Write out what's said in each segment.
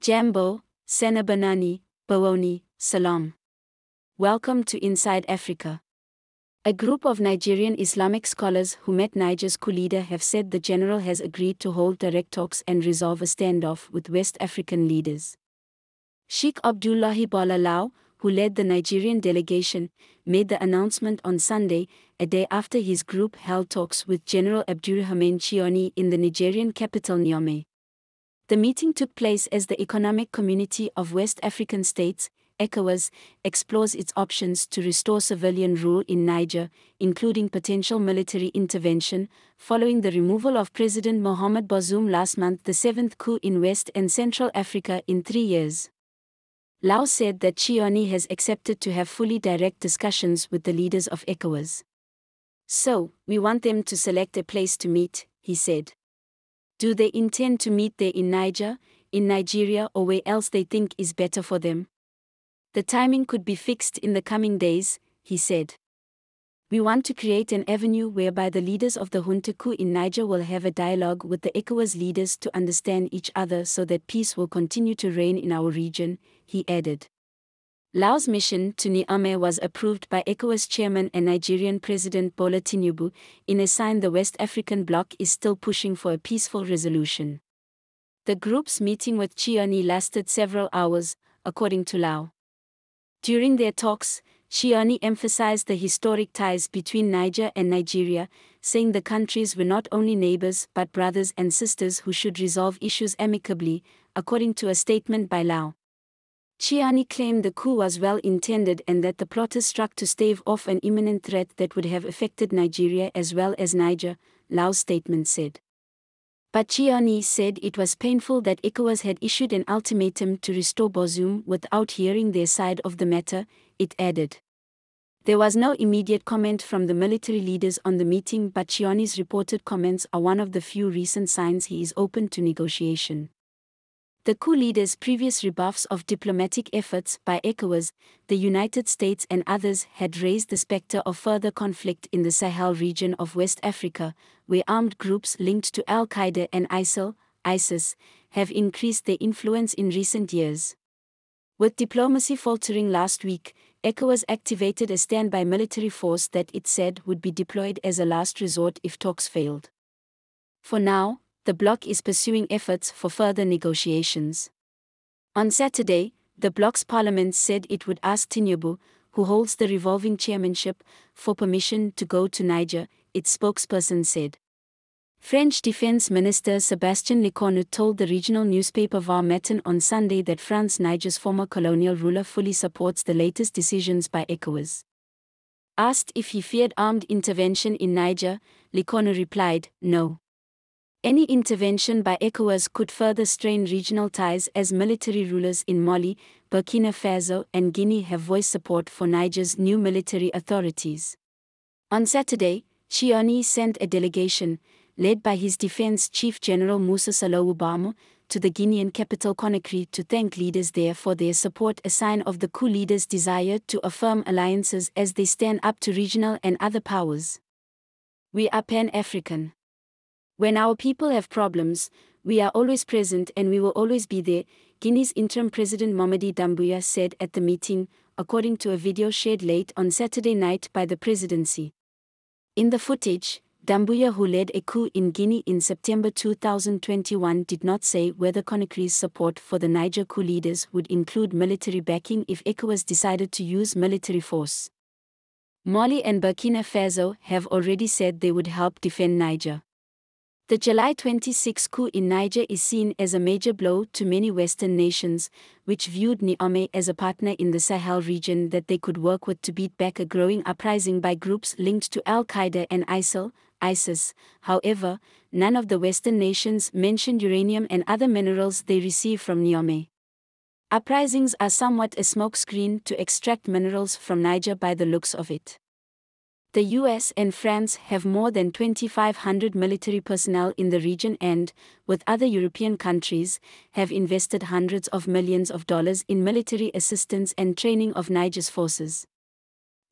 Jambo, Senabanani, Bawoni, Salam. Welcome to Inside Africa. A group of Nigerian Islamic scholars who met Niger's coup leader have said the general has agreed to hold direct talks and resolve a standoff with West African leaders. Sheikh Abdullahi Bala Lau, who led the Nigerian delegation, made the announcement on Sunday, a day after his group held talks with General Abdurrahman Tchiani in the Nigerian capital Niamey. The meeting took place as the Economic Community of West African States, ECOWAS, explores its options to restore civilian rule in Niger, including potential military intervention, following the removal of President Mohamed Bazoum last month, the seventh coup in West and Central Africa in 3 years. Lau said that Tchiani has accepted to have fully direct discussions with the leaders of ECOWAS. So, we want them to select a place to meet, he said. Do they intend to meet there in Niger, in Nigeria, or where else they think is better for them? The timing could be fixed in the coming days, he said. We want to create an avenue whereby the leaders of the Junta coup in Niger will have a dialogue with the ECOWAS leaders to understand each other so that peace will continue to reign in our region, he added. Lau's mission to Niamey was approved by ECOWAS chairman and Nigerian President Bola Tinubu, in a sign the West African bloc is still pushing for a peaceful resolution. The group's meeting with Tchiani lasted several hours, according to Lau. During their talks, Tchiani emphasized the historic ties between Niger and Nigeria, saying the countries were not only neighbors but brothers and sisters who should resolve issues amicably, according to a statement by Lau. Tchiani claimed the coup was well intended and that the plotters struck to stave off an imminent threat that would have affected Nigeria as well as Niger, Lau's statement said. But Tchiani said it was painful that ECOWAS had issued an ultimatum to restore Bazoum without hearing their side of the matter, it added. There was no immediate comment from the military leaders on the meeting, but Tchiani's reported comments are one of the few recent signs he is open to negotiation. The coup leader's previous rebuffs of diplomatic efforts by ECOWAS, the United States and others had raised the specter of further conflict in the Sahel region of West Africa, where armed groups linked to Al-Qaeda and ISIS, have increased their influence in recent years. With diplomacy faltering last week, ECOWAS activated a standby military force that it said would be deployed as a last resort if talks failed. For now, the bloc is pursuing efforts for further negotiations. On Saturday, the bloc's parliament said it would ask Tinubu, who holds the revolving chairmanship, for permission to go to Niger, its spokesperson said. French Defense Minister Sébastien Lecornu told the regional newspaper Var Matin on Sunday that France, Niger's former colonial ruler, fully supports the latest decisions by ECOWAS. Asked if he feared armed intervention in Niger, Lecornu replied, no. Any intervention by ECOWAS could further strain regional ties as military rulers in Mali, Burkina Faso and Guinea have voiced support for Niger's new military authorities. On Saturday, Tchiani sent a delegation, led by his defense chief General Moussa Salou Bamo, to the Guinean capital Conakry to thank leaders there for their support, a sign of the coup leaders' desire to affirm alliances as they stand up to regional and other powers. We are Pan-African. When our people have problems, we are always present and we will always be there, Guinea's interim president Mamadi Doumbouya said at the meeting, according to a video shared late on Saturday night by the presidency. In the footage, Doumbouya, who led a coup in Guinea in September 2021, did not say whether Conakry's support for the Niger coup leaders would include military backing if ECOWAS decided to use military force. Mali and Burkina Faso have already said they would help defend Niger. The July 26 coup in Niger is seen as a major blow to many Western nations, which viewed Niamey as a partner in the Sahel region that they could work with to beat back a growing uprising by groups linked to Al-Qaeda and ISIS. However, none of the Western nations mentioned uranium and other minerals they receive from Niamey. Uprisings are somewhat a smokescreen to extract minerals from Niger by the looks of it. The US and France have more than 2,500 military personnel in the region and, with other European countries, have invested hundreds of millions of dollars in military assistance and training of Niger's forces.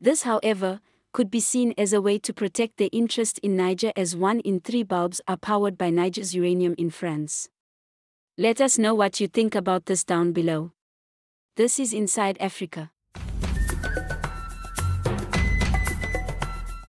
This, however, could be seen as a way to protect their interest in Niger, as 1 in 3 bulbs are powered by Niger's uranium in France. Let us know what you think about this down below. This is Inside Africa.